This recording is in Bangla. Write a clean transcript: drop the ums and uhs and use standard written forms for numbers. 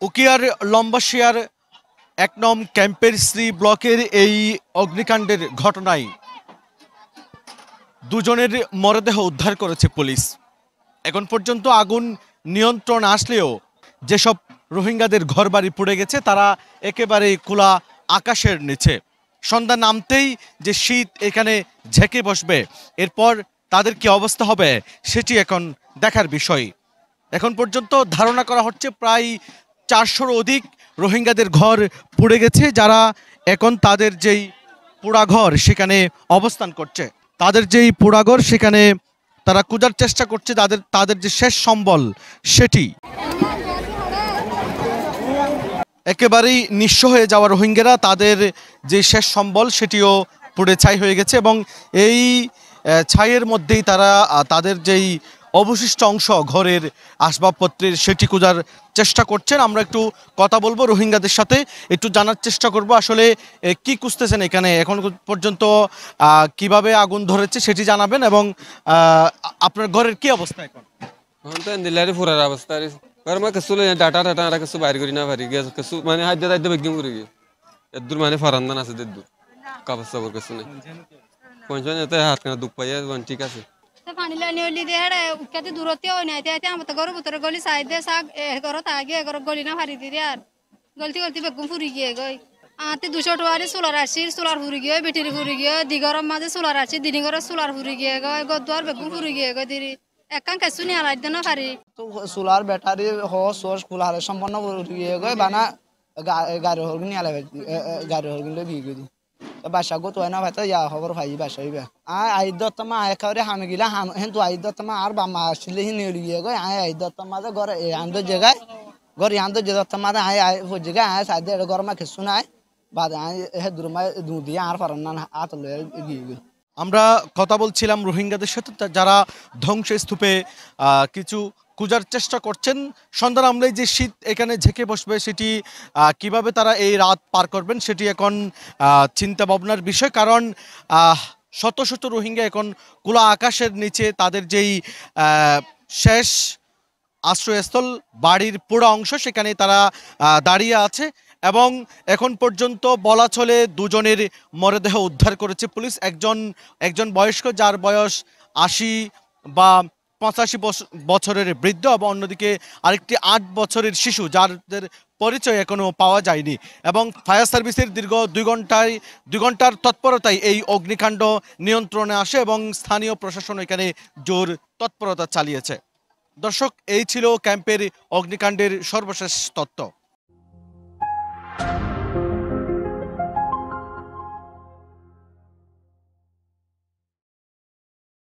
উকিয়ার লম্বাশিয়ার ১ নং ক্যাম্পের শ্রী ব্লকের এই অগ্নিকাণ্ডের ঘটনায় দুজনের মরদেহ উদ্ধার করেছে পুলিশ। এখন পর্যন্ত আগুন নিয়ন্ত্রণ আসলেও যেসব রোহিঙ্গাদের ঘরবাড়ি পুড়ে গেছে তারা একেবারে খোলা আকাশের নিচে। সন্ধ্যা নামতেই যে শীত এখানে ঝেঁকে বসবে, এরপর তাদের কি অবস্থা হবে সেটি এখন দেখার বিষয়। এখন পর্যন্ত ধারণা করা হচ্ছে প্রায় ৪০০-র অধিক রোহিঙ্গাদের ঘর পুড়ে গেছে, যারা এখন তাদের যেই পোড়াঘর সেখানে অবস্থান করছে। তাদের যেই পোড়াঘর সেখানে তারা খোঁজার চেষ্টা করছে তাদের যে শেষ সম্বল সেটি। একেবারেই নিঃস্ব হয়ে যাওয়া রোহিঙ্গারা তাদের যে শেষ সম্বল সেটিও পুড়ে ছাই হয়ে গেছে এবং এই ছাইয়ের মধ্যেই তারা তাদের যেই অবশিষ্ট অংশ ঘরের আসবাবপত্রের সেটি খোঁজার চেষ্টা করছেন। আমরা একটু কথা বলবো রোহিঙ্গাদের সাথে, একটু জানার চেষ্টা করব আসলে কি খুঁজতেছেন এখানে, এখন পর্যন্ত কিভাবে আগুন ধরেছে সেটি জানাবেন এবং আপনার ঘরের কি অবস্থা এখন? দিল্লারি ফুরার অবস্থা মা কিছু ডাটা টাটা আর কিছু বাইর করি না পারি কিছু মানে হাইদ্য দায়িত্ব বেগম করে গিয়ে এদূর মানে ফারান্দান আছে দেদূর কাপড় চাপড় কিছু নেই পঞ্চান এতে হাত কেনা দুঃখ পাইয়া ঠিক আছে পানি লাইনি হলি দিয়ে উৎকাতে দূরত্বে হয় নাই তাই আমার তো ঘরের ভিতরে গলি চাই দিয়ে শাক ঘরত আগে ঘর গলি না ফারি দিয়ে আর গলতি গলতি বেগুন ফুরি গিয়ে গই আতে 200 টাকারে সোলার আসি সোলার ফুরি গিয়ে বেটারি ফুরি গিয়ে দিগরম মাঝে সোলার আসি দিনে ঘরে সোলার ফুরি গিয়ে গই গদুয়ার বেগুন ফুরি গিয়ে গই দিরি একান কিছু নিয়ে আলাই দেন পারি তো সোলার ব্যাটারি হ সোর্স খোলা হলে সম্পন্ন ফুরি গই বানা গাড়ি হল নিয়ে আলাই গাড়ি হল গিয়ে বিয়ে করি বাসা গো তো না ভাই ইয়া খবর ভাই বাসা হইবে আইদতমা একেবারে হামে গিলা হেন তো আইদতমা আর বামা আসলে হি নিয়ে গিয়ে গই আইদতমা যে ঘরে আন্দো জায়গায় ঘরে আন্দো জায়গাতমা আই জায়গায় সাইডে গরমা কিছু নাই বাদ হে দুরমা দুদিয়া আর পারন না আত লয়ে গিয়ে আমরা কথা বলছিলাম রোহিঙ্গাদের সাথে যারা ধ্বংসস্তূপে কিছু খোঁজার চেষ্টা করছেন। সন্ধ্যা নামলেই যে শীত এখানে ঝেঁকে বসবে সেটি কিভাবে তারা এই রাত পার করবেন সেটি এখন চিন্তা ভাবনার বিষয়, কারণ শত শত রোহিঙ্গা এখন খোলা আকাশের নিচে তাদের যেই শেষ আশ্রয়স্থল বাড়ির পোড়া অংশ সেখানে তারা দাঁড়িয়ে আছে এবং এখন পর্যন্ত বলা চলে দুজনের মরদেহ উদ্ধার করেছে পুলিশ। একজন বয়স্ক যার বয়স ৮০ বা ৮৫ বছরের বৃদ্ধ এবং অন্যদিকে আরেকটি ৮ বছরের শিশু যাদের পরিচয় এখনো পাওয়া যায়নি এবং ফায়ার সার্ভিসের দীর্ঘ ২ ঘন্টার তৎপরতায় এই অগ্নিকাণ্ড নিয়ন্ত্রণে আসে এবং স্থানীয় প্রশাসন এখানে জোর তৎপরতা চালিয়েছে। দর্শক, এই ছিল ক্যাম্পের অগ্নিকাণ্ডের সর্বশেষ তথ্য।